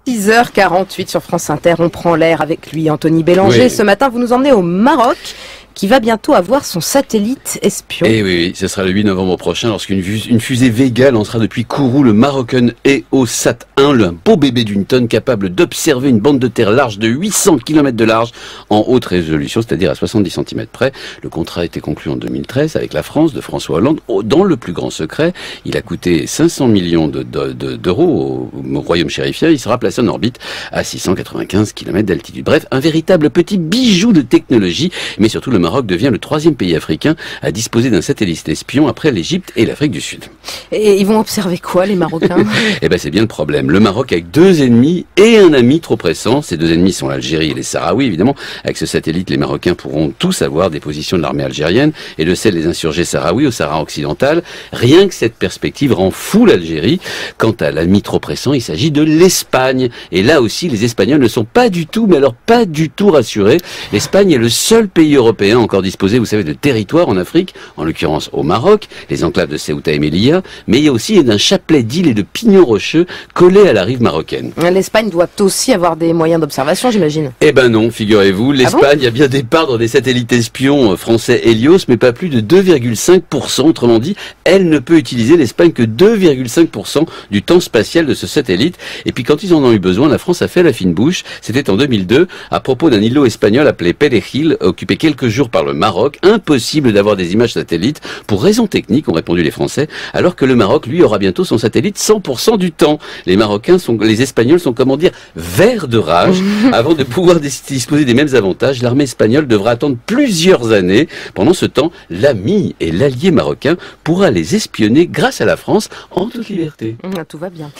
6h48 sur France Inter, on prend l'air avec lui, Anthony Bélanger. Oui. Ce matin, vous nous emmenez au Maroc, qui va bientôt avoir son satellite espion. Et oui, ce sera le 8 novembre prochain lorsqu'une fusée Vega lancera depuis Kourou le Moroccan EOSat 1, un beau bébé d'une tonne capable d'observer une bande de terre large de 800 km de large en haute résolution, c'est-à-dire à 70 cm près. Le contrat a été conclu en 2013 avec la France de François Hollande dans le plus grand secret. Il a coûté 500 millions d'euros au royaume chérifien. Il sera placé en orbite à 695 km d'altitude. Bref, un véritable petit bijou de technologie, mais surtout le Maroc devient le 3e pays africain à disposer d'un satellite espion après l'Égypte et l'Afrique du Sud. Et ils vont observer quoi, les Marocains? Eh ben c'est bien le problème. Le Maroc a 2 ennemis et un ami trop pressant. Ces 2 ennemis sont l'Algérie et les Sahraouis, évidemment. Avec ce satellite, les Marocains pourront tous avoir des positions de l'armée algérienne et de celles des insurgés sahraouis au Sahara occidental. Rien que cette perspective rend fou l'Algérie. Quant à l'ami trop pressant, il s'agit de l'Espagne. Et là aussi, les Espagnols ne sont pas du tout, mais alors pas du tout rassurés. L'Espagne est le seul pays européen encore disposé, vous savez, de territoire en Afrique, en l'occurrence au Maroc, les enclaves de Ceuta et Melilla, mais il y a aussi d'un chapelet d'îles et de pignons rocheux collés à la rive marocaine. L'Espagne doit aussi avoir des moyens d'observation, j'imagine. Eh ben non, figurez-vous, l'Espagne a bien des parts dans des satellites espions français Helios, mais pas plus de 2,5%. Autrement dit, elle ne peut utiliser l'Espagne que 2,5% du temps spatial de ce satellite. Et puis quand ils en ont eu besoin, la France a fait la fine bouche. C'était en 2002, à propos d'un îlot espagnol appelé Perejil, occupé quelques jours par le Maroc. Impossible d'avoir des images satellites pour raisons techniques, ont répondu les Français, alors que le Maroc, lui, aura bientôt son satellite 100% du temps. Les Espagnols sont, comment dire, verts de rage. Avant de pouvoir disposer des mêmes avantages, l'armée espagnole devra attendre plusieurs années. Pendant ce temps, l'ami et l'allié marocain pourra les espionner grâce à la France en toute liberté. Tout va bien.